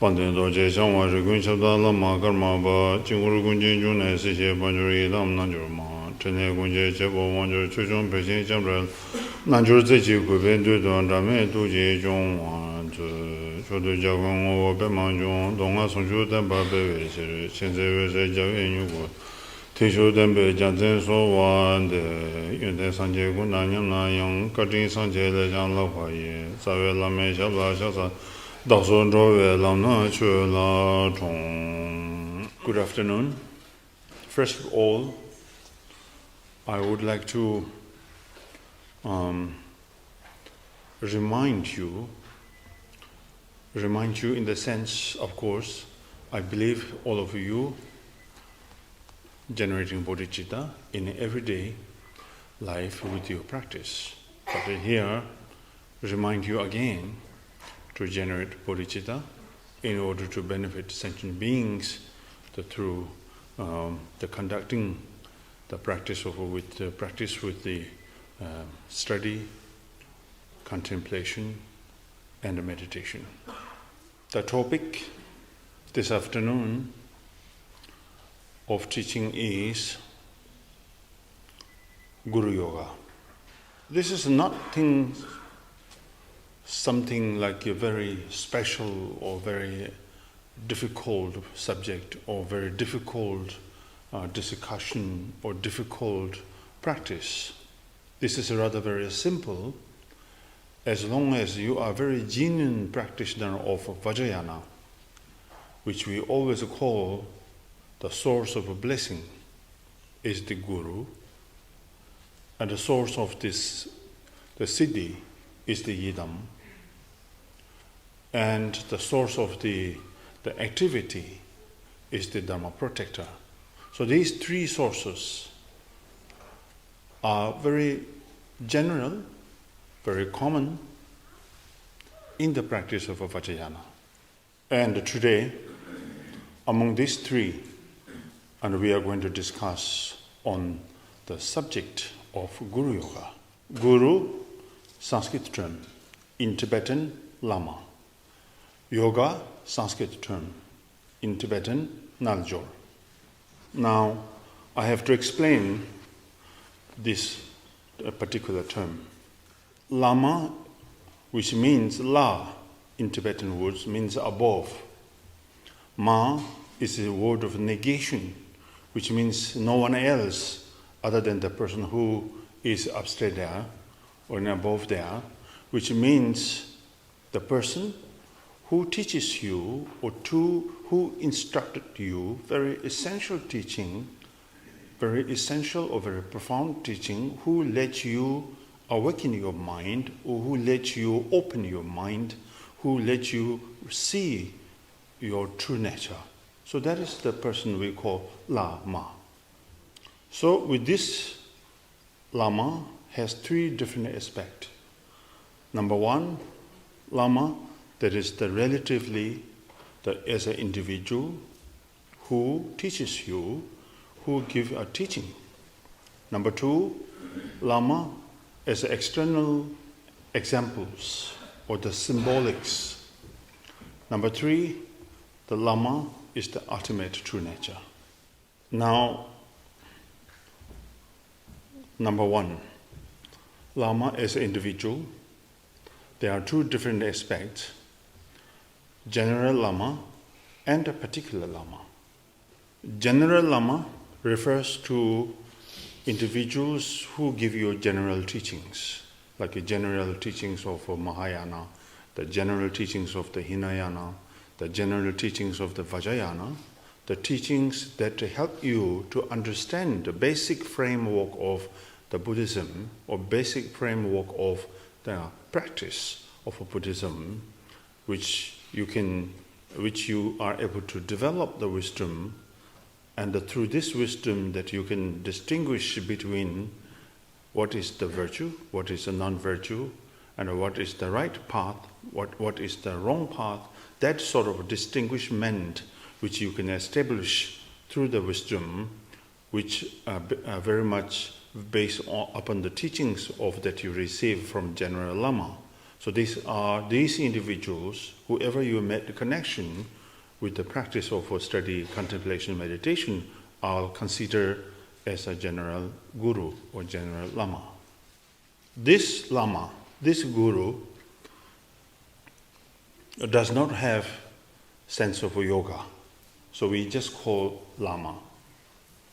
Pandin doje changwa rigun shabda lama karma ba chinguru gunjin junay sishe panjuri lam nanjur ma chene gunje chebo wanjur chuchung peshin chamral nanjur zechi kuben duidon rame duji jongwa chodo jagung owa pe manjung donga songchu tenpa pewe siri chenze wese jagin yugu tishu tenpe janzen so wan de yunten sanje gun nanyam na yang kachin sanje le jang la hua ye sawe lame shabla shasa. Good afternoon. First of all, I would like to remind you in the sense, of course, I believe all of you generating bodhicitta in everyday life with your practice. But here, remind you again to generate bodhicitta in order to benefit sentient beings through the conducting the practice with the study, contemplation, and meditation. The topic this afternoon of teaching is Guru Yoga. This is something like a very special or very difficult subject or very difficult discussion or difficult practice. This is rather very simple as long as you are a very genuine practitioner of Vajrayana, which we always call the source of a blessing is the Guru, and the source of the siddhi is the yidam, and the source of the activity is the Dharma protector. So these three sources are very general, very common in the practice of Vajrayana. And today, among these three, and we are going to discuss on the subject of Guru Yoga. Guru, Sanskrit term, in Tibetan, lama. Yoga, Sanskrit term, in Tibetan, Naljor. Now, I have to explain this particular term. Lama, which means la in Tibetan words, means above. Ma is a word of negation, which means no one else other than the person who is upstairs there or above there, which means the person who teaches you or who instructed you very essential teaching, very essential or very profound teaching, who let you awaken your mind or who let you open your mind, who let you see your true nature. So that is the person we call Lama. So with this, Lama has three different aspects. Number one, Lama, that is as an individual who teaches you, who gives a teaching. Number two, Lama as external examples or the symbolics. Number three, the Lama is the ultimate true nature. Now, number one, Lama as an individual, there are two different aspects, general Lama and a particular Lama. General Lama refers to individuals who give you general teachings, like the general teachings of Mahayana, the general teachings of the Hinayana, the general teachings of the Vajrayana, the teachings that help you to understand the basic framework of the Buddhism or basic framework of the practice of Buddhism, which you are able to develop the wisdom, and through this wisdom that you can distinguish between what is the virtue, what is the non-virtue, and what is the right path, what is the wrong path. That sort of distinguishment which you can establish through the wisdom, which are very much based upon the teachings of that you receive from General Lama. So these individuals, whoever you made the connection with the practice of study, contemplation, meditation, I'll consider as a general guru or general lama. This lama, this guru, does not have sense of yoga. So we just call lama,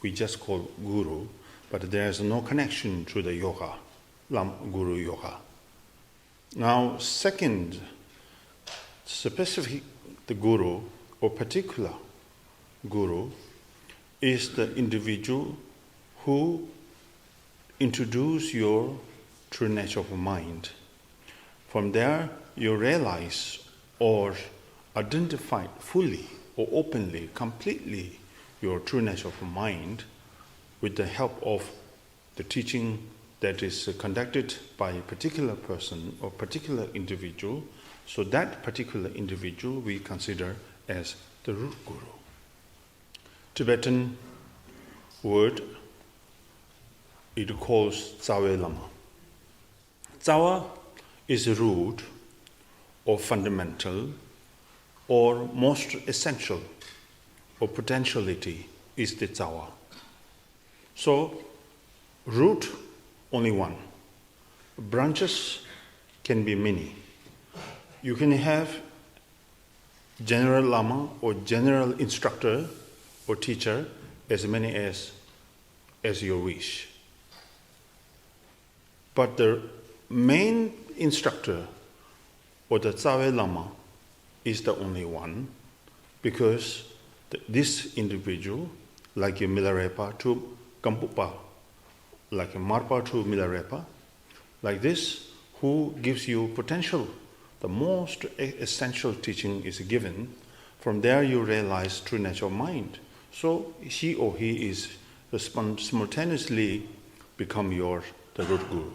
we just call guru, but there is no connection to the yoga, guru yoga. Now, second, specific the guru or particular guru is the individual who introduce your true nature of mind. From there, you realize or identify fully or openly, completely your true nature of mind with the help of the teaching that is conducted by a particular person or particular individual. So that particular individual we consider as the root guru. Tibetan word, it calls Tsawe Lama. Tsawa is root or fundamental or most essential or potentiality is the Tsawa. So root only one. Branches can be many. You can have general lama or general instructor or teacher as many as you wish. But the main instructor or the Tsawe Lama is the only one, because this individual, like a Milarepa to Kampupa, like a Marpa to Milarepa, like this, who gives you potential, the most essential teaching is given. From there you realize true nature of mind. So she or he is simultaneously become the root guru.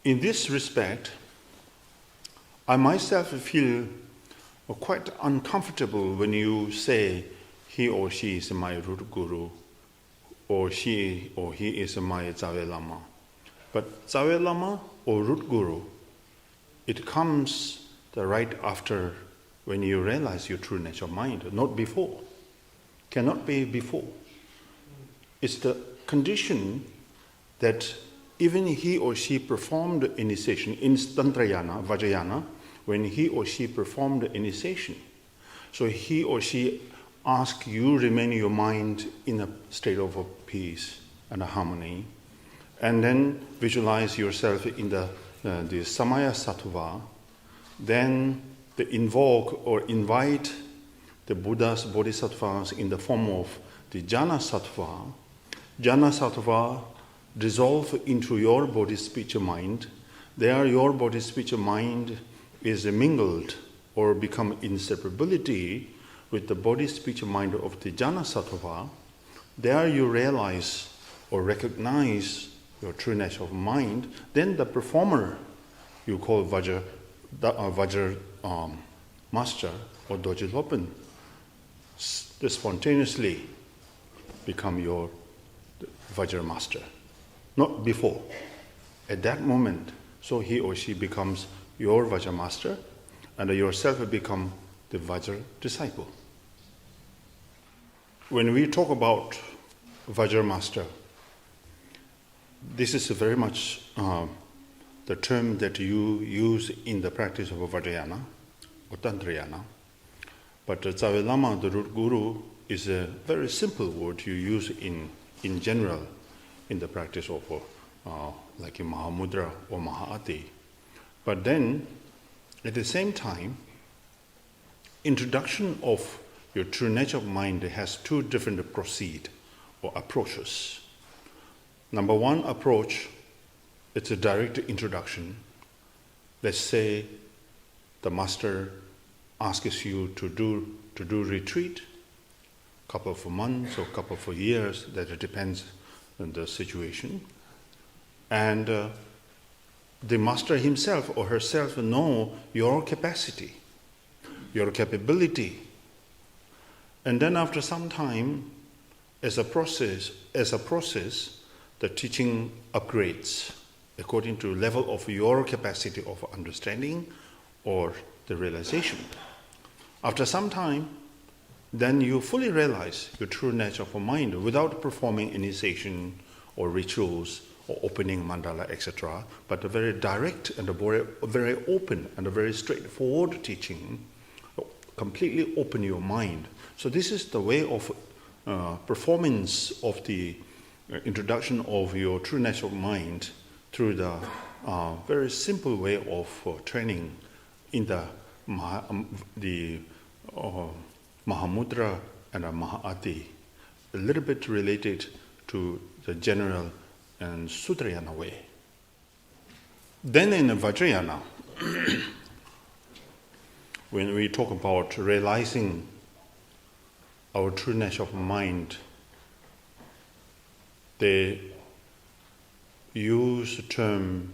In this respect, I myself feel quite uncomfortable when you say he or she is my root guru, or she or he is my Tsawe Lama. But Tsawe Lama or root guru, it comes right after when you realize your true nature of mind, not before. Cannot be before. It's the condition that even he or she performed initiation in Tantrayana, Vajrayana, when he or she performed the initiation. So he or she asks you remain your mind in a state of peace and a harmony, and then visualize yourself in the Samaya Sattva, then they invoke or invite the Buddhas, Bodhisattvas in the form of the Jhana Sattva. Jhana Sattva dissolve into your body, speech, mind. There your body, speech, mind is mingled or become inseparability with the body, speech, mind of the Jhana Sattva. There you realize or recognize your true nature of mind. Then the performer you call Vajra master or Doji Lopen spontaneously become your Vajra master. Not before. At that moment, so he or she becomes your Vajra master, and yourself become the Vajra disciple. When we talk about Vajra master, this is very much the term that you use in the practice of Vajrayana or Tantrayana. But Tsawe Lama, the root guru, is a very simple word you use in general in the practice of like a Mahamudra or Mahāti. But then, at the same time, introduction of your true nature of mind has two different proceed or approaches. Number one approach, it's a direct introduction. Let's say the master asks you to do retreat, couple of months or couple of years, that it depends on the situation. And the master himself or herself know your capacity, your capability. And then after some time, as a process, the teaching upgrades. according to level of your capacity of understanding or the realization. After some time, then you fully realize your true nature of mind without performing initiation or rituals or opening mandala, etc., but a very direct and a very open and a very straightforward teaching, completely open your mind. So this is the way of performance of the introduction of your true nature of mind through the very simple way of training in the Mahamudra and Mahāti, a little bit related to the general and Sutrayana way. Then in Vajrayana, when we talk about realizing our true nature of mind, they use the term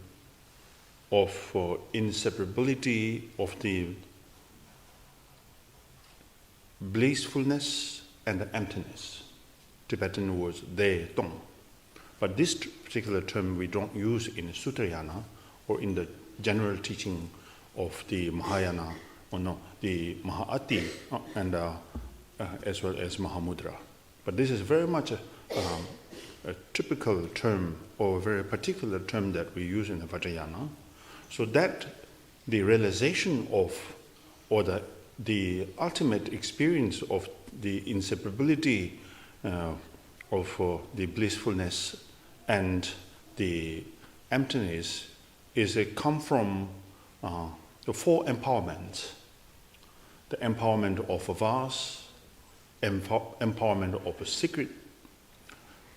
of inseparability of the blissfulness and the emptiness. Tibetan words, de tong. But this particular term we don't use in Sutrayana or in the general teaching of the Mahayana, or no, the Mahāti and as well as Mahamudra. But this is very much a typical term or a very particular term that we use in the Vajrayana, so that the realization of or the ultimate experience of the inseparability of the blissfulness and the emptiness is a come from the four empowerments: the empowerment of a vase, empowerment of a secret,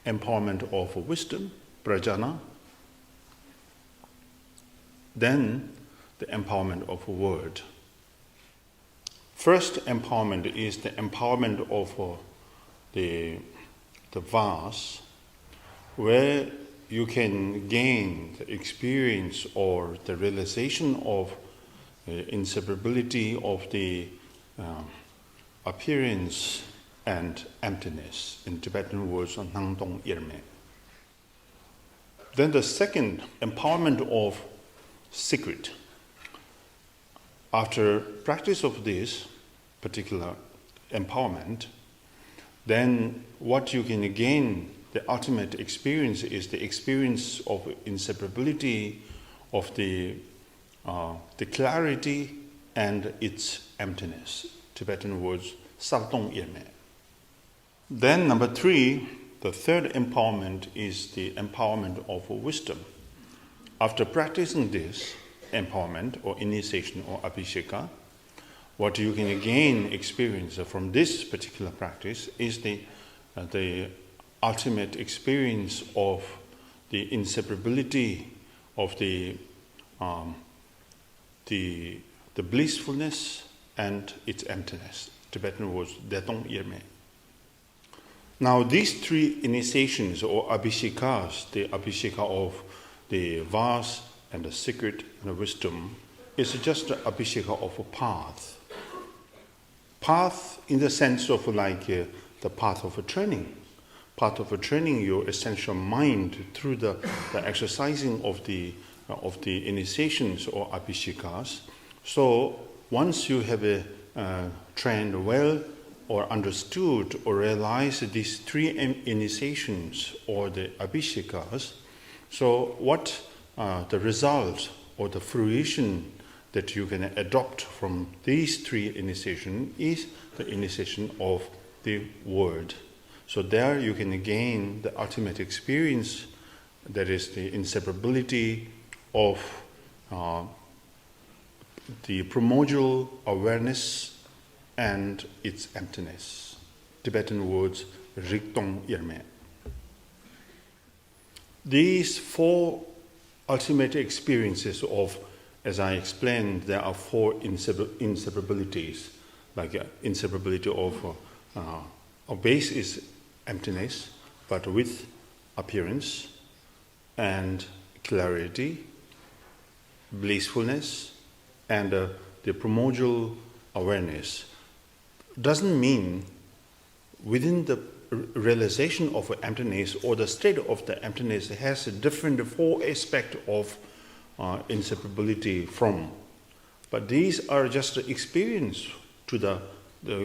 empowerment of wisdom, prajna, then the empowerment of a word. First empowerment is the empowerment of the vase, where you can gain the experience or the realization of inseparability of the appearance and emptiness. In Tibetan words, nang tong irme. Then the second, empowerment of secret. After practice of this particular empowerment, then what you can gain, the ultimate experience, is the experience of inseparability of the clarity and its emptiness. Tibetan words, saltong irme. Then number three, the third empowerment is the empowerment of wisdom. After practicing this empowerment or initiation or abhisheka, what you can gain experience from this particular practice is the ultimate experience of the inseparability of the blissfulness and its emptiness. Tibetan words, detong irme. Now these three initiations or abhishekas, the abhisheka of the vase and the secret and the wisdom, is just an abhisheka of a path. Path in the sense of like the path of a training. Path of a training your essential mind through the exercising of the initiations or abhishekas. So once you have trained well or understood or realized these three initiations or the abhishekas, so what the result or the fruition that you can adopt from these three initiations is the initiation of the word. So there you can gain the ultimate experience, that is the inseparability of the primordial awareness and its emptiness. Tibetan words, riktong irme. These four ultimate experiences of, as I explained, there are four inseparabilities. Like inseparability of our base is emptiness, but with appearance and clarity, blissfulness, and the primordial awareness. Doesn't mean within the realization of emptiness or the state of the emptiness has a different four aspects of inseparability from. But these are just experience to the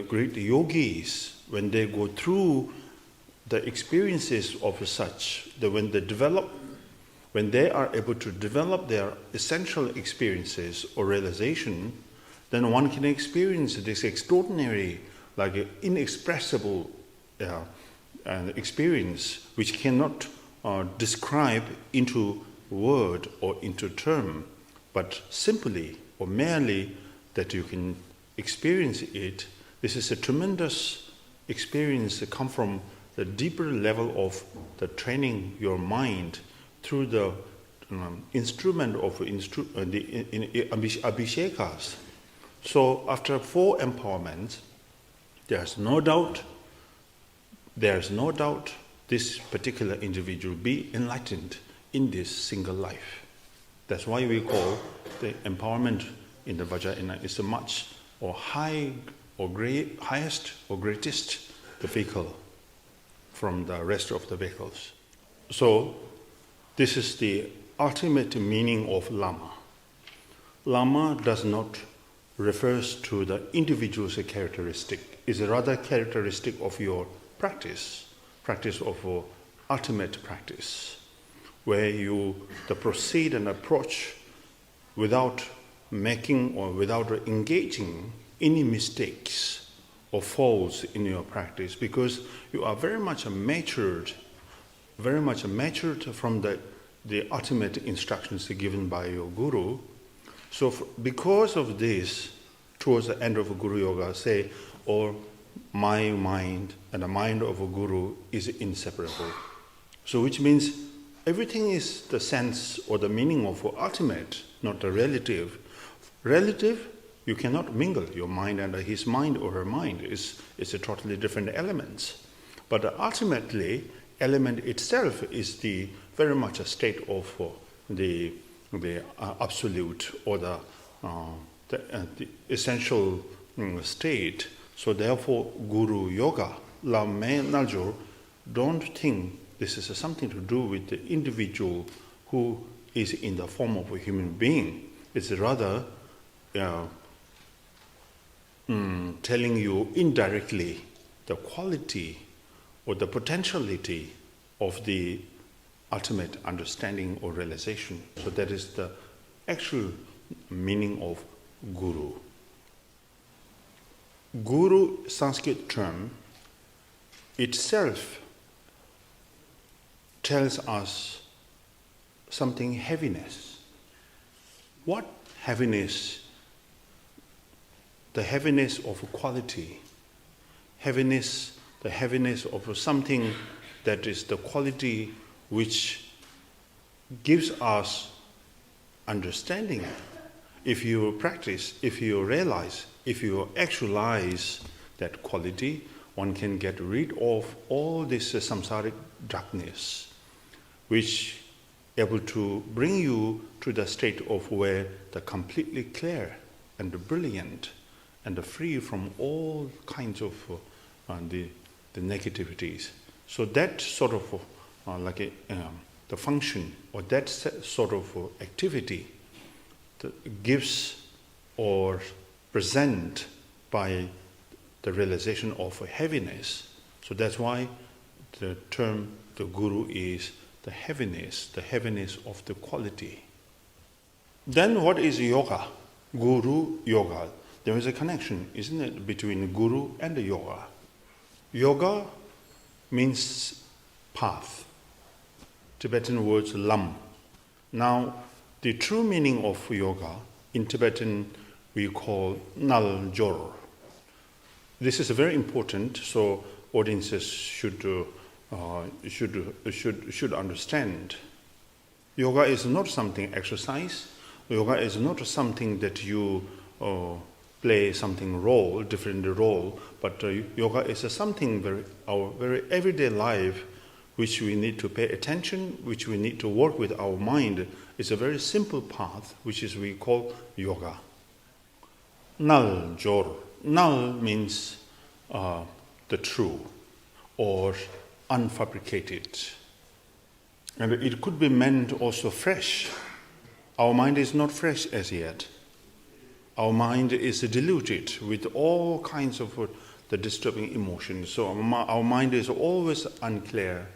great yogis when they go through the experiences of such, that when they are able to develop their essential experiences or realization, then one can experience this extraordinary, like inexpressible experience which cannot describe into word or into term, but simply or merely that you can experience it. This is a tremendous experience that comes from the deeper level of the training your mind through the instrument of the abhishekas. So after 4 empowerments, there's no doubt this particular individual be enlightened in this single life. That's why we call the empowerment in the Vajrayana is a much or high or highest or greatest the vehicle from the rest of the vehicles. So this is the ultimate meaning of lama. Lama does not refers to the individual's characteristic. It's a rather characteristic of your practice of ultimate practice, where you proceed and approach without making or without engaging any mistakes or faults in your practice, because you are very much matured from the ultimate instructions given by your guru. So because of this, towards the end of Guru Yoga, say, or my mind and the mind of a guru is inseparable. So which means everything is the sense or the meaning of ultimate, not the relative. Relative, you cannot mingle your mind and his mind or her mind. It's a totally different elements. But ultimately, element itself is the very much a state of the absolute or the essential state. So therefore, Guru Yoga, Lame Naljor, don't think this is something to do with the individual who is in the form of a human being. It's rather telling you indirectly the quality or the potentiality of the ultimate understanding or realization. So that is the actual meaning of Guru. Guru, Sanskrit term, itself tells us something heaviness. What heaviness? The heaviness of quality. Heaviness, the heaviness of something that is the quality which gives us understanding. If you practice, if you realize, if you actualize that quality, one can get rid of all this samsaric darkness, which able to bring you to the state of where the completely clear and brilliant and free from all kinds of the negativities. So that sort of the function or that sort of activity that gives or present by the realization of heaviness. So that's why the term the guru is the heaviness of the quality. Then what is yoga? Guru, yoga. There is a connection, isn't it, between guru and the yoga. Yoga means path. Tibetan words lam. Now, the true meaning of yoga in Tibetan we call nal jor. This is very important, so audiences should understand. Yoga is not something exercise. Yoga is not something that you play something role, different role, but yoga is something our very everyday life, which we need to pay attention, which we need to work with our mind. It's a very simple path, which is we call yoga. Nal jor. Nal means the true, or unfabricated. And it could be meant also fresh. Our mind is not fresh as yet. Our mind is diluted with all kinds of the disturbing emotions. So our mind is always unclear.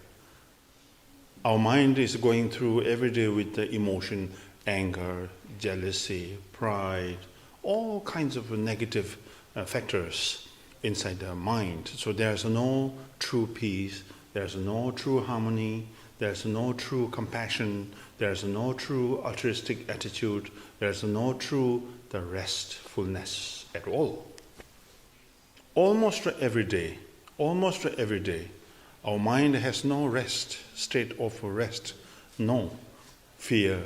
Our mind is going through every day with the emotion, anger, jealousy, pride, all kinds of negative factors inside the mind. So there's no true peace, there's no true harmony, there's no true compassion, there's no true altruistic attitude, there's no true the restfulness at all. Almost every day, our mind has no rest, state of rest, no fear.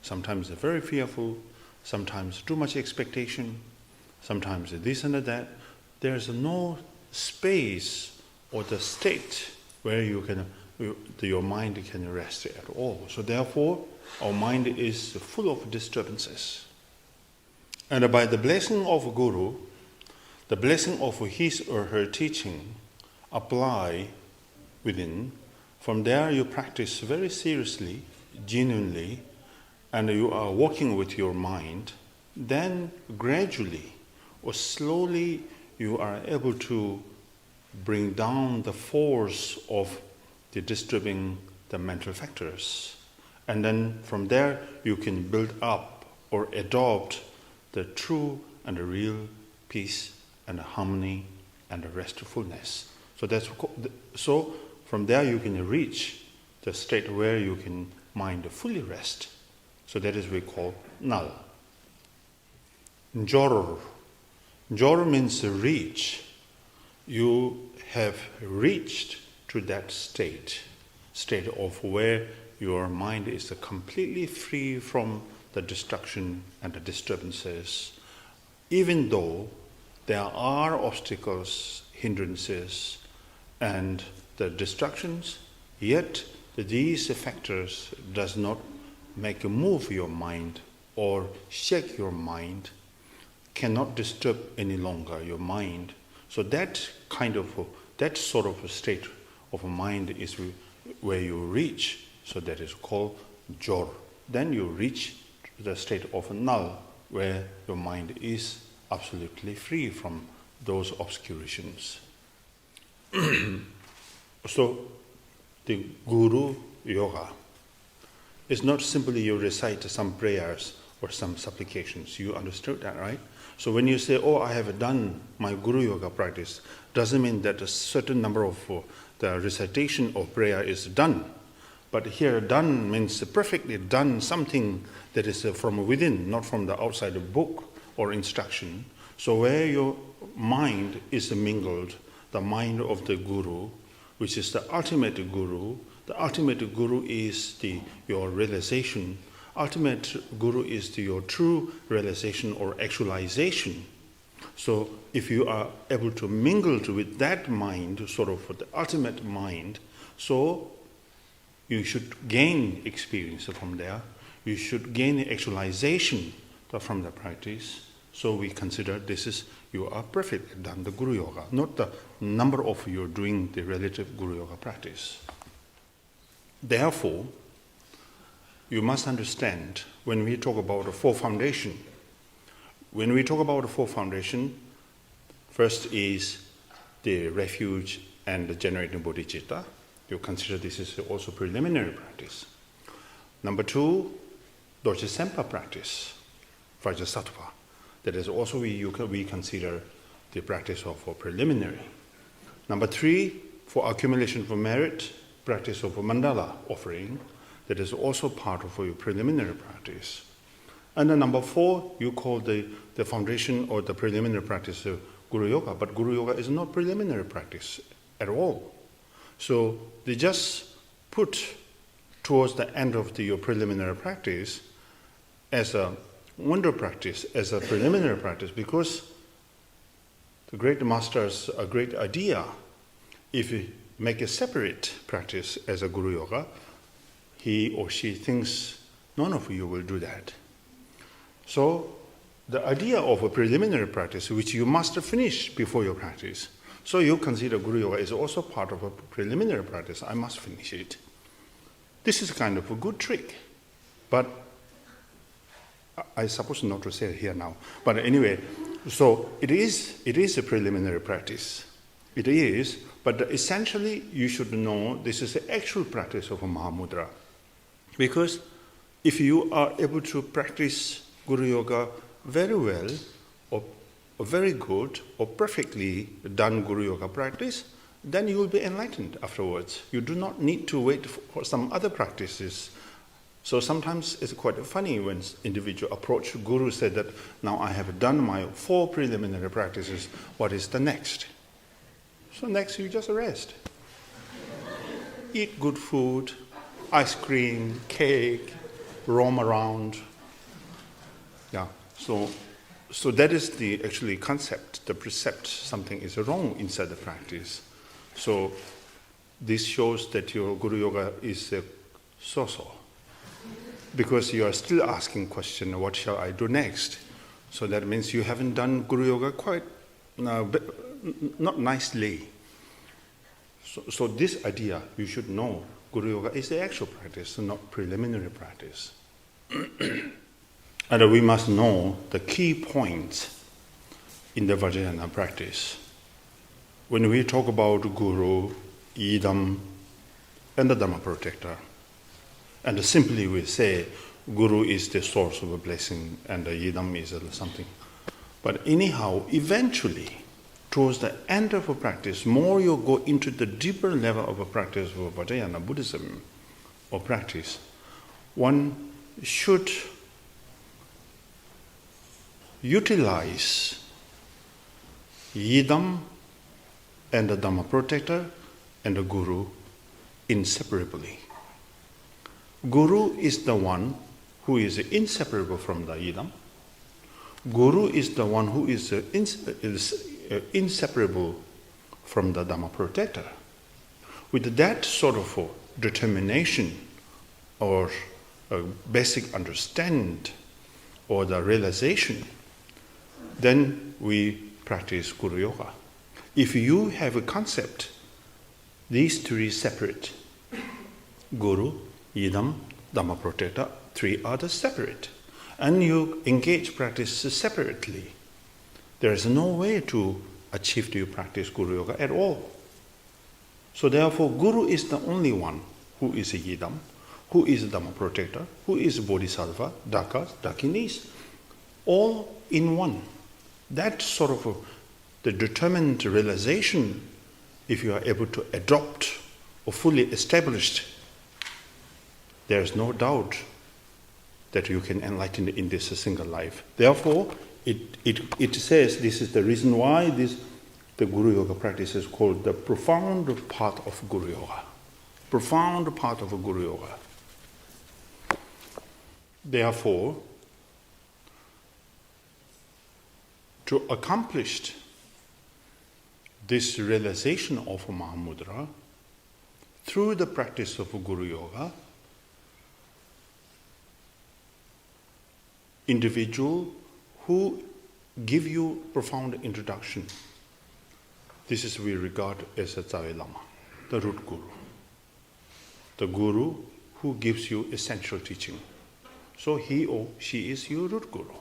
Sometimes they're very fearful, sometimes too much expectation, sometimes this and that. There's no space or the state where your mind can rest at all. So therefore, our mind is full of disturbances. And by the blessing of a guru, the blessing of his or her teaching apply within, from there you practice very seriously, genuinely, and you are working with your mind, then gradually or slowly you are able to bring down the force of the disturbing the mental factors. And then from there you can build up or adopt the true and the real peace and the harmony and the restfulness. So from there you can reach the state where you can mind fully rest. So that is what we call null. Njor. Njor means reach. You have reached to that state of where your mind is completely free from the destruction and the disturbances. Even though there are obstacles, hindrances, and the distractions, yet these factors does not make you move your mind or shake your mind, cannot disturb any longer your mind. So that sort of a state of mind is where you reach. So that is called jor. Then you reach the state of null, where your mind is absolutely free from those obscurations. So the guru yoga is not simply you recite some prayers or some supplications. You understood that, right? So when you say, oh, I have done my guru yoga practice, doesn't mean that a certain number of the recitation of prayer is done. But here done means perfectly done, something that is from within, not from the outside of book or instruction. So where your mind is mingled, the mind of the guru, which is the ultimate guru. The ultimate guru is your realization. Ultimate guru is your true realization or actualization. So if you are able to mingle with that mind, sort of the ultimate mind, so you should gain experience from there. You should gain actualization from the practice. So we consider you are perfect done the guru yoga, not the number of you doing the relative guru yoga practice. Therefore, you must understand when we talk about the four foundation. When we talk about the four foundation, first is the refuge and the generating bodhicitta. You consider this is also preliminary practice. Number two, Dorje Sempa practice, Vajrasattva. That is also we consider the practice of preliminary. Number three, for accumulation for merit, practice of mandala offering. That is also part of your preliminary practice. And then number four, you call the foundation or the preliminary practice of Guru Yoga. But Guru Yoga is not preliminary practice at all. So they just put towards the end of your preliminary practice as a wonder practice, as a preliminary practice, because the great masters, a great idea, if you make a separate practice as a Guru Yoga, he or she thinks none of you will do that. So the idea of a preliminary practice, which you must finish before your practice, So you consider Guru Yoga is also part of a preliminary practice. I must finish it. This is kind of a good trick. But I suppose not to say it here now. But anyway, so it is a preliminary practice. It is, but essentially you should know this is the actual practice of a Mahamudra. Because if you are able to practice Guru Yoga very well, or very good, or perfectly done Guru Yoga practice, then you will be enlightened afterwards. You do not need to wait for some other practices. So sometimes it's quite funny when individual approach Guru said that, now I have done my 4 preliminary practices, what is the next? So next you just rest. Eat good food, ice cream, cake, roam around. Yeah, so that is the actually concept, the precept, something is wrong inside the practice. So this shows that your Guru Yoga is so-so. Because you are still asking question, what shall I do next? So that means you haven't done Guru Yoga quite, not nicely. So this idea, you should know, Guru Yoga is the actual practice, not preliminary practice. And we must know the key points in the Vajrayana practice. When we talk about Guru, Idam, and the Dhamma protector, and simply we say Guru is the source of a blessing and the Idam is something. But anyhow, eventually, towards the end of a practice, more you go into the deeper level of a practice of Vajrayana Buddhism or practice, one should utilize Yidam and the Dhamma protector and the Guru inseparably. Guru is the one who is inseparable from the Yidam. Guru is the one who is inseparable from the Dhamma protector. With that sort of determination or basic understand or the realization, then we practice Guru Yoga. If you have a concept, these 3 separate, Guru, Yidam, Dhamma protector, 3 others separate, and you engage practice separately, there is no way to achieve to practice Guru Yoga at all. So therefore, Guru is the only one who is a Yidam, who is a Dhamma protector, who is a Bodhisattva, Dakas, Dakinis, all in one. That sort of the determined realization, if you are able to adopt or fully established, there is no doubt that you can enlighten in this single life. Therefore, it says this is the reason why the Guru Yoga practice is called the profound part of Guru Yoga. Profound part of Guru Yoga. Therefore, to accomplish this realization of Mahamudra through the practice of Guru Yoga, individual who give you profound introduction, this is we regard as a Tsai Lama, the root Guru. The Guru who gives you essential teaching. So he or she is your root Guru.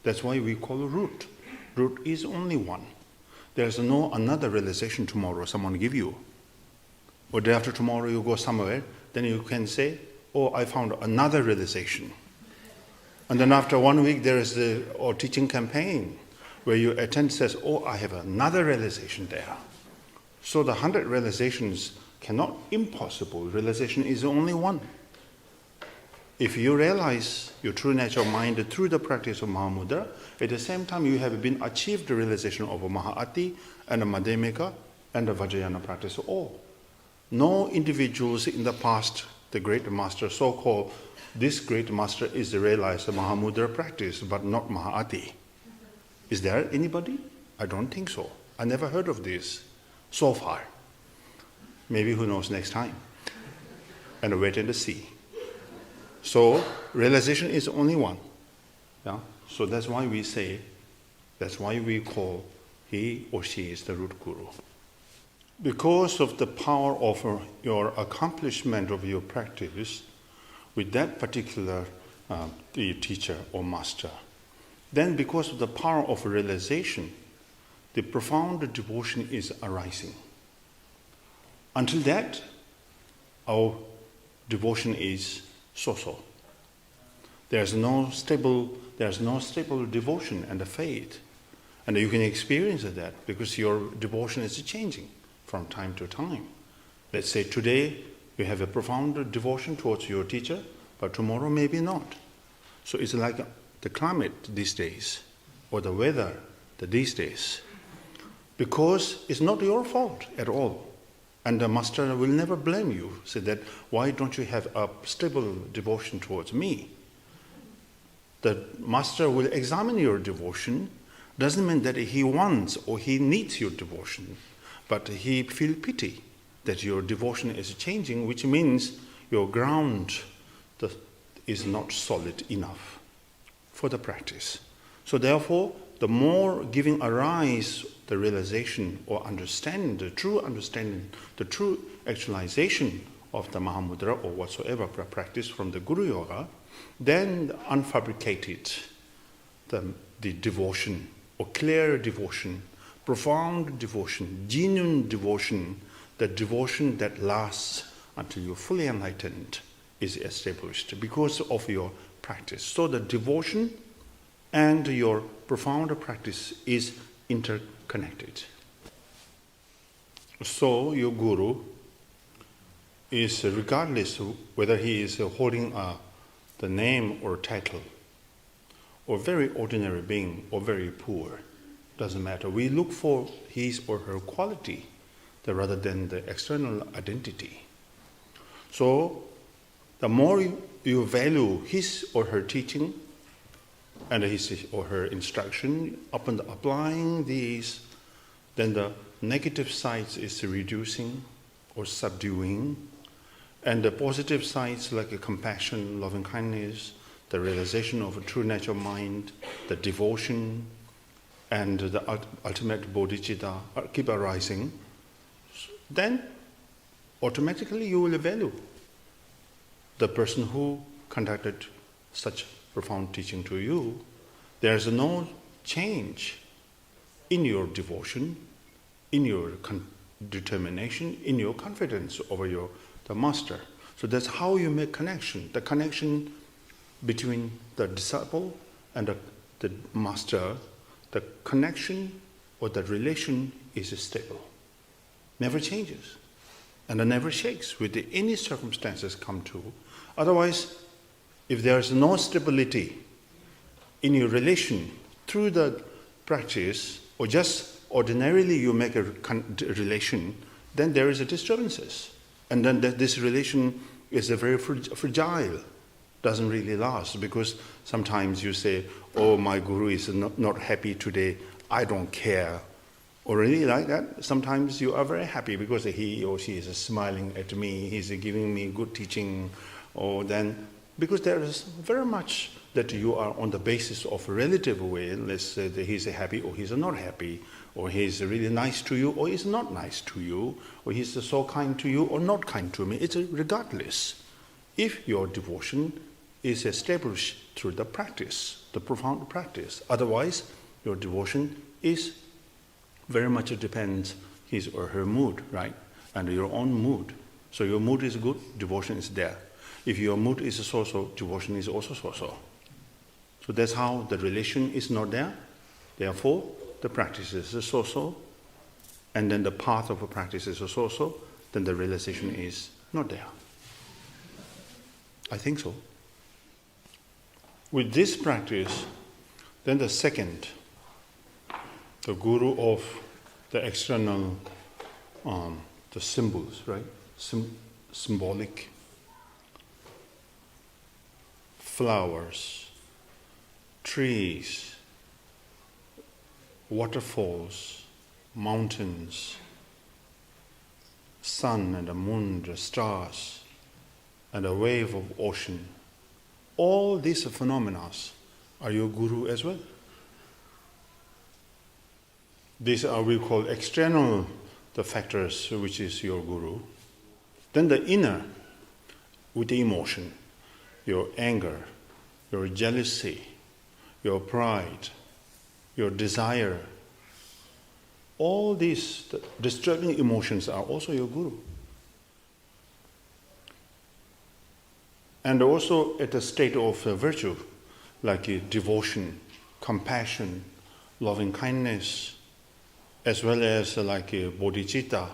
That's why we call root. Root is only one. There's no another realization tomorrow someone give you. Or day after tomorrow you go somewhere, then you can say, oh, I found another realization. And then after 1 week there is a teaching campaign where you attend says, oh, I have another realization there. So the 100 realizations cannot impossible. Realization is only one. If you realize your true nature of mind through the practice of Mahamudra, at the same time you have been achieved the realization of a Mahāti and a Madhyamika and the Vajrayana practice all. No individuals in the past, the great master, so-called, this great master is realized the Mahamudra practice, but not Mahāti. Is there anybody? I don't think so. I never heard of this so far. Maybe who knows next time. And wait and see. So realization is only one. Yeah? So that's why we say, that's why we call he or she is the root guru. Because of the power of your accomplishment of your practice with that particular the teacher or master, then because of the power of realization, the profound devotion is arising. Until that, our devotion is so-so. There's no stable devotion and faith. And you can experience that because your devotion is changing from time to time. Let's say today you have a profound devotion towards your teacher, but tomorrow maybe not. So it's like the climate these days, or the weather these days. Because it's not your fault at all. And the master will never blame you, say that, why don't you have a stable devotion towards me? The master will examine your devotion. Doesn't mean that he wants or he needs your devotion, but he feels pity that your devotion is changing, which means your ground is not solid enough for the practice. So therefore, the more giving arise the realization or understanding, the true actualization of the Mahamudra or whatsoever practice from the Guru Yoga, then the unfabricated, the devotion or clear devotion, profound devotion, genuine devotion, the devotion that lasts until you're fully enlightened is established because of your practice. So the devotion and your profound practice is interconnected. So your guru is, regardless of whether he is holding the name or title, or very ordinary being, or very poor, doesn't matter. We look for his or her quality rather than the external identity. So the more you value his or her teaching and his or her instruction, upon applying these, then the negative sides is reducing or subduing, and the positive sides like compassion, loving kindness, the realization of a true natural mind, the devotion, and the ultimate bodhicitta keep arising, then automatically you will value the person who conducted such profound teaching to you. There is no change in your devotion, in your determination, in your confidence over the master. So that's how you make connection. The connection between the disciple and the master, the connection or the relation is stable, never changes, and it never shakes with any circumstances come to. Otherwise, if there is no stability in your relation through the practice, or just ordinarily you make a relation, then there is a disturbances. And then this relation is a very fragile, doesn't really last, because sometimes you say, oh, my guru is not happy today, I don't care. Or really like that, sometimes you are very happy because he or she is smiling at me, he's giving me good teaching, or then, because there is very much that you are on the basis of a relative way, let's say that he's happy or he's not happy, or he's really nice to you or he's not nice to you, or he's so kind to you or not kind to me. It's regardless. If your devotion is established through the practice, the profound practice. Otherwise, your devotion is very much depends his or her mood, right? And your own mood. So your mood is good, devotion is there. If your mood is so-so, devotion is also so-so. So that's how the relation is not there. Therefore, the practice is so-so, and then the path of a practice is so-so, then the realization is not there. I think so. With this practice, then the second, the guru of the external, the symbols, right? Symbolic flowers, trees, waterfalls, mountains, sun and the moon, the stars, and a wave of ocean. All these phenomena are your guru as well. These are we call external, the factors which is your guru. Then the inner, with the emotion, your anger, your jealousy, your pride, your desire. All these disturbing emotions are also your guru. And also at a state of virtue, like devotion, compassion, loving kindness, as well as like bodhicitta,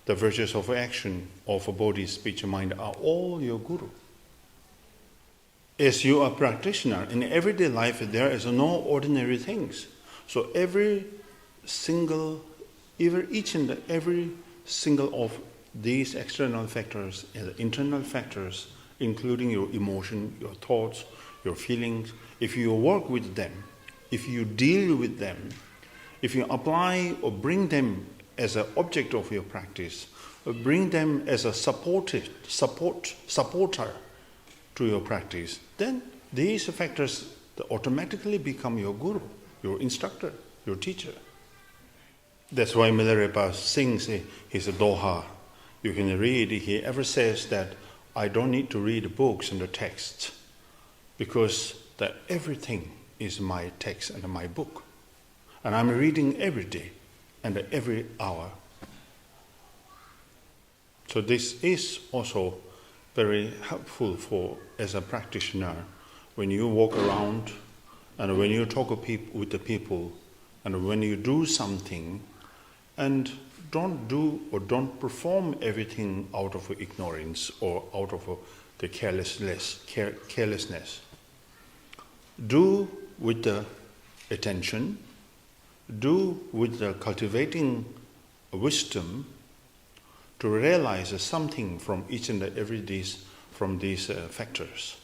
the virtues of action of body, speech, mind are all your guru. As you are a practitioner, in everyday life there is no ordinary things. So each and every single of these external factors and internal factors, including your emotion, your thoughts, your feelings, if you work with them, if you deal with them, if you apply or bring them as an object of your practice, or bring them as a supporter to your practice, then these factors automatically become your guru, your instructor, your teacher. That's why Milarepa sings his doha. You can read, he ever says that I don't need to read books and the texts because that everything is my text and my book. And I'm reading every day and every hour. So this is also very helpful for as a practitioner when you walk around and when you talk with the people and when you do something, and don't do or don't perform everything out of ignorance or out of the carelessness. Do with the attention, do with the cultivating wisdom to realize something from each and every these factors.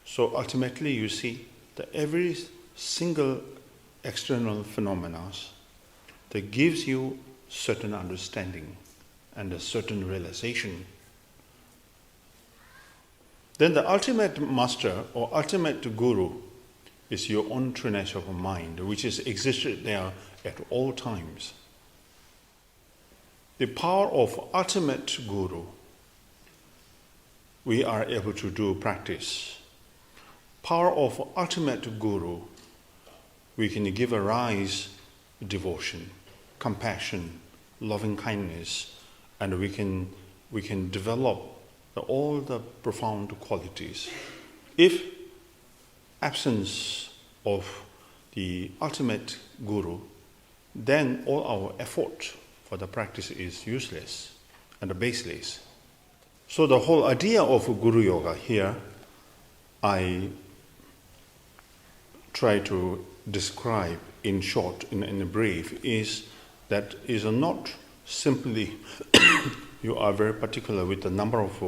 So ultimately you see that every single external phenomena that gives you certain understanding and a certain realization. Then the ultimate master or ultimate guru is your own trueness of mind, which is existed there at all times. The power of ultimate guru, we are able to do practice. Power of ultimate guru, we can give a rise devotion, compassion, loving kindness, and we can develop all the profound qualities. If absence of the ultimate guru, then all our effort for the practice is useless and baseless. So the whole idea of Guru Yoga here, I try to describe in short, in brief, is that is not simply you are very particular with the number of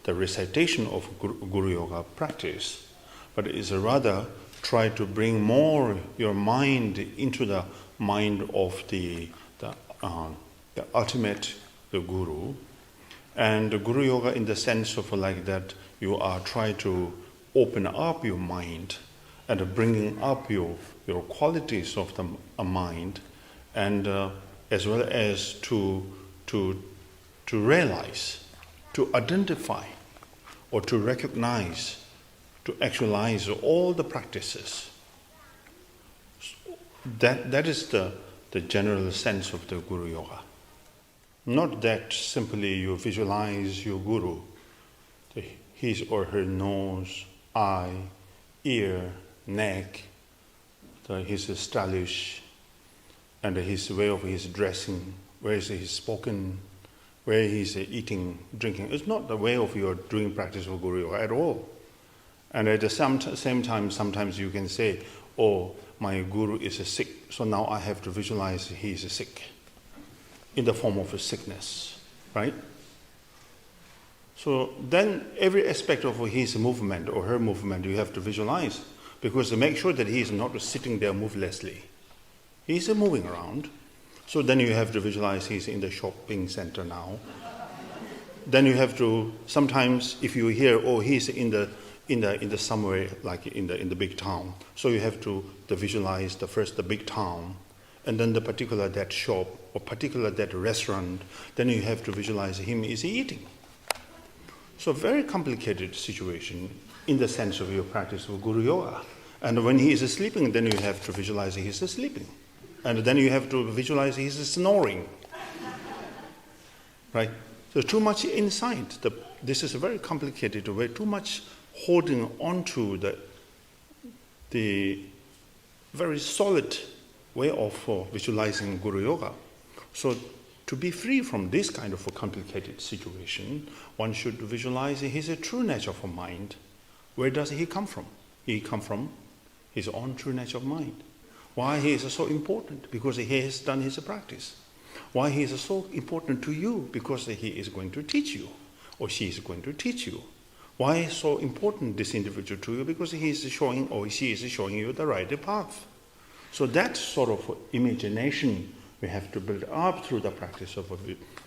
the recitation of Guru Yoga practice, but it is rather try to bring more your mind into the mind of the ultimate guru, and the Guru Yoga in the sense of like that you are trying to open up your mind and bringing up your qualities of the mind, and as well as to realize, to identify, or to recognize, to actualize all the practices. That is the general sense of the Guru Yoga. Not that simply you visualize your guru, his or her nose, eye, ear, neck, his stylish, and his way of his dressing, where is he spoken, where he's eating, drinking. It's not the way of your doing practice of Guru Yoga at all. And at the same time, sometimes you can say, oh, my guru is sick, so now I have to visualize he is sick in the form of a sickness, right? So then every aspect of his movement or her movement you have to visualize, because to make sure that he is not sitting there movelessly. He is moving around. So then you have to visualize he's in the shopping center now. Then you have to, sometimes if you hear, oh, he's in the somewhere like in the big town. So you have to visualize the big town, and then the particular that shop or particular that restaurant, then you have to visualize him is eating. So very complicated situation in the sense of your practice of Guru Yoga. And when he is sleeping, then you have to visualize he is sleeping. And then you have to visualize he is snoring. Right? So too much insight. This is a very complicated way, too much holding on to the very solid way of visualizing Guru Yoga. So to be free from this kind of a complicated situation, one should visualize his true nature of mind. Where does he come from? He comes from his own true nature of mind. Why he is so important? Because he has done his practice. Why he is so important to you? Because he is going to teach you, or she is going to teach you. Why is so important this individual to you? Because he is showing, or she is showing you the right path. So that sort of imagination we have to build up through the practice of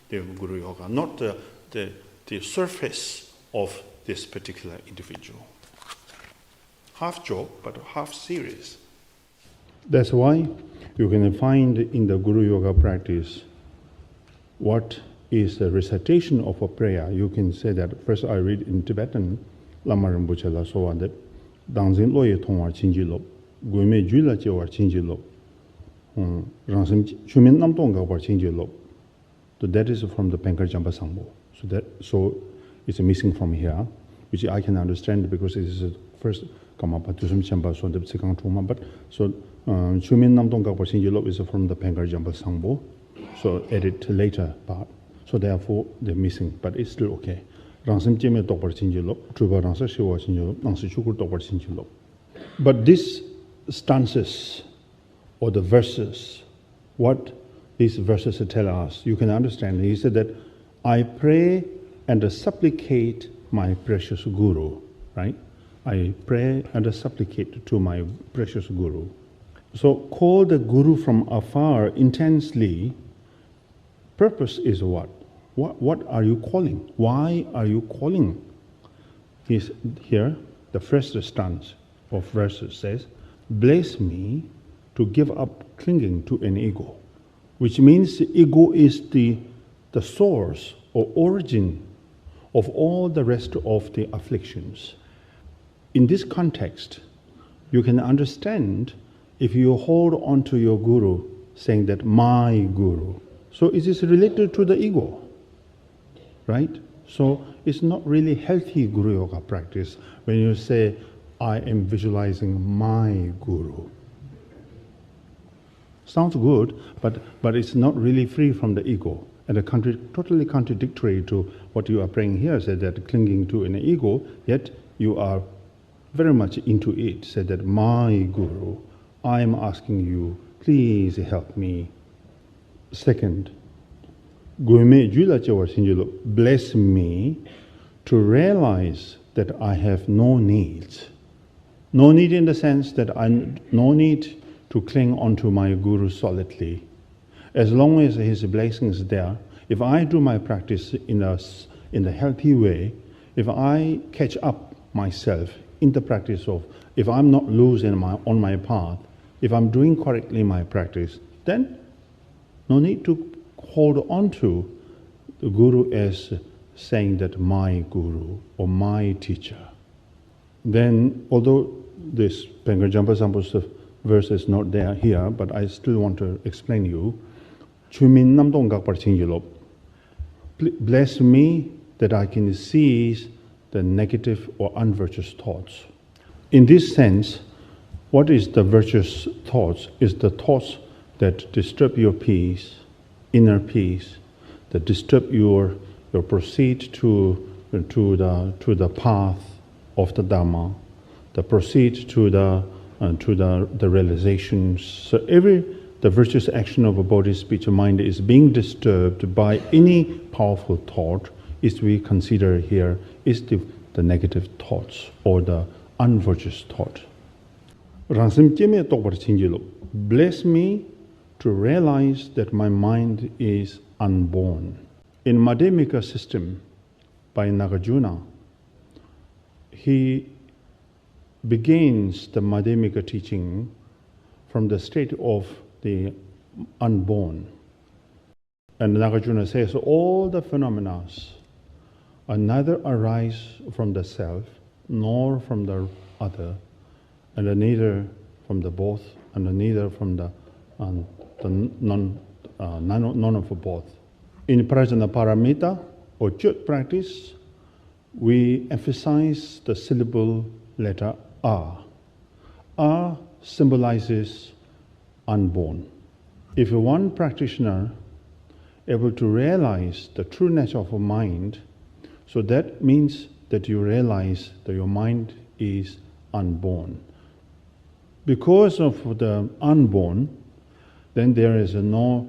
the Guru Yoga, not the surface of this particular individual. Half joke, but half serious. That's why you can find in the Guru Yoga practice what is the recitation of a prayer. You can say that, first I read in Tibetan, lama Rinpoche la so that dangzin lo ye thong war chinji lo, guime ju la che war chinji lo, rangsim chumin nam tong ga war chinji lo. So that is from the Pankar Jampa Sangbo. So it's missing from here, which I can understand because it is first Kamapa Tusum Champa so the second Tuma, but so Chumin Nam Tong ga war chinji lo is from the Pankar Jampa Sangbo. So edit later part. So therefore they're missing, but it's still okay. But these stances or the verses, what these verses tell us, you can understand. He said that I pray and supplicate my precious Guru, right? I pray and supplicate to my precious Guru. So call the Guru from afar intensely. Purpose is what? What are you calling? Why are you calling? Here, the first stanza of verses says, bless me to give up clinging to an ego, which means the ego is the source or origin of all the rest of the afflictions. In this context, you can understand if you hold on to your Guru, saying that my Guru. So it is related to the ego, right? So it's not really healthy Guru Yoga practice when you say, I am visualizing my Guru. Sounds good, but it's not really free from the ego. And totally contradictory to what you are praying here, said that clinging to an ego, yet you are very much into it, said that my Guru, I am asking you, please help me. Second, bless me to realize that I have no needs. No need in the sense that no need to cling onto my Guru solidly. As long as his blessing is there, if I do my practice in a healthy way, if I catch up myself in the practice of, if I'm not losing on my path, if I'm doing correctly my practice, then no need to hold on to the Guru as saying that my Guru or my teacher. Then, although this Pankar Jampa Sampo's verse is not there here, but I still want to explain you. Chumin nam dong gak par ching yilop. Bless me that I can seize the negative or unvirtuous thoughts. In this sense, what is the virtuous thoughts? Is the thoughts that disturb your peace, inner peace, that disturb your proceed to the path of the Dhamma, the proceed to the realizations. So the virtuous action of a body, speech, and mind is being disturbed by any powerful thought, is we consider here is the negative thoughts or the unvirtuous thought. Bless me to realize that my mind is unborn. In Madhyamika system by Nagarjuna, he begins the Madhyamika teaching from the state of the unborn. And Nagarjuna says all the phenomena are neither arise from the self nor from the other, and neither from the both, and neither from the none of both. In Prajna Paramita or Jyot practice, we emphasize the syllable letter A. A symbolizes unborn. If one practitioner able to realize the true nature of a mind, so that means that you realize that your mind is unborn. Because of the unborn, then there is no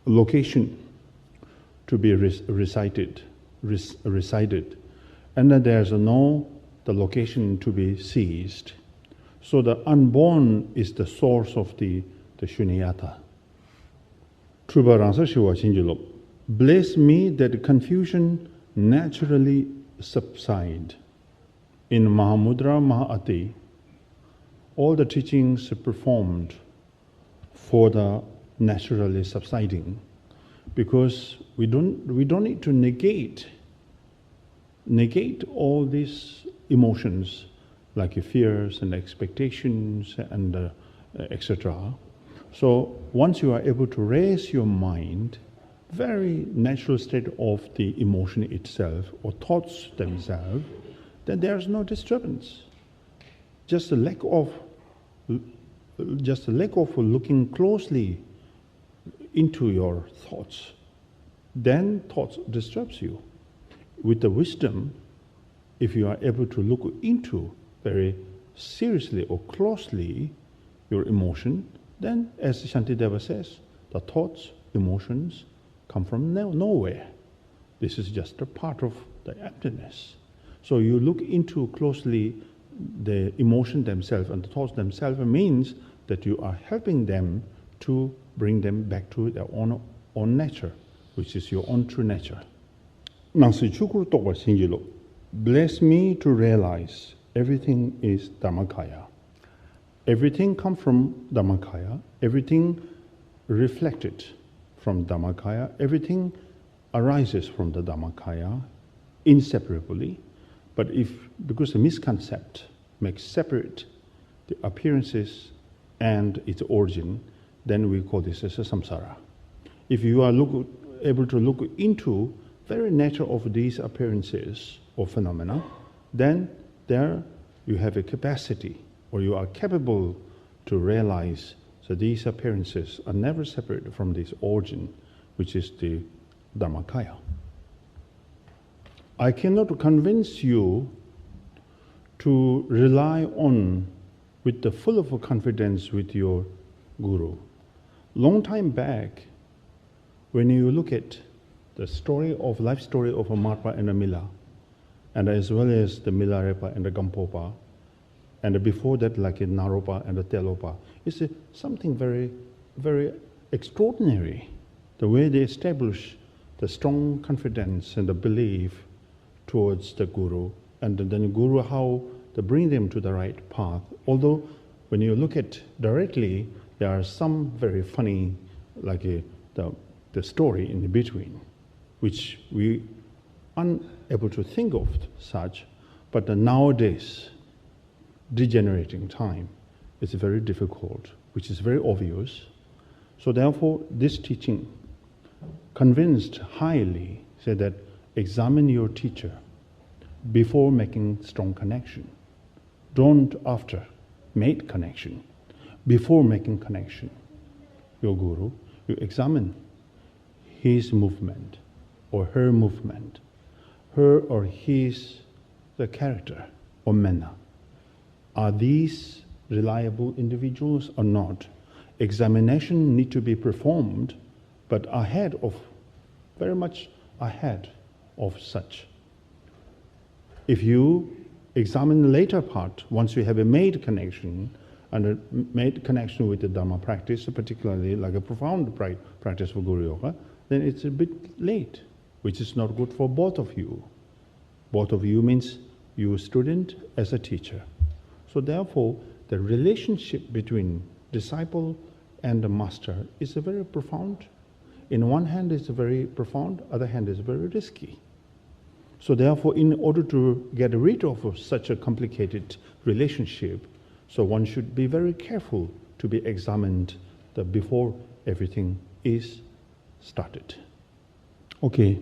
location to be resided, and then there's no the location to be seized. So the unborn is the source of the shunyata. Trupa Rangsa Shiva Chinjilo, bless me that confusion naturally subside. In Mahamudra Mahati, all the teachings are performed for the naturally subsiding, because we don't need to negate all these emotions like fears and expectations and etc. So once you are able to raise your mind, very natural state of the emotion itself or thoughts themselves, then there is no disturbance. Just a lack of looking closely into your thoughts. Then thoughts disturbs you. With the wisdom, if you are able to look into very seriously or closely your emotion, then as Shantideva says, the thoughts, emotions come from nowhere. This is just a part of the emptiness. So you look into closely the emotion themselves and the thoughts themselves means that you are helping them to bring them back to their own nature, which is your own true nature. Bless me to realize everything is Dhammakaya. Everything comes from Dhammakaya, everything reflected from Dhammakaya, everything arises from the Dhammakaya inseparably. But because the misconcept makes separate the appearances and its origin, then we call this as a samsara. If you are able to look into very nature of these appearances or phenomena, then there you have a capacity, or you are capable to realize that these appearances are never separate from this origin, which is the Dhammakaya. I cannot convince you to rely on with the full of confidence with your guru. Long time back, when you look at the life story of a Marpa and a Mila, and as well as the Milarepa and the Gampopa, and before that like in Naropa and the Telopa, it's something very, very extraordinary, the way they establish the strong confidence and the belief towards the Guru, and then the Guru, how to bring them to the right path. Although when you look at directly, there are some very funny, like the story in the between, which we unable to think of such, but nowadays, degenerating time, is very difficult, which is very obvious. So therefore, this teaching convinced highly, said that examine your teacher before making strong connection. Don't after make connection. Before making connection, your guru, you examine his movement or her movement, her or his the character or manner. Are these reliable individuals or not? Examination need to be performed, but very much ahead of such. If you examine the later part, once you have a made connection, and a made connection with the Dhamma practice, particularly like a profound practice for Guru Yoga, then it's a bit late, which is not good for both of you. Both of you means you student as a teacher. So therefore, the relationship between disciple and the master is a very profound. In one hand it's very profound, other hand is very risky. So therefore, in order to get rid of such a complicated relationship, so one should be very careful to be examined before everything is started. Okay.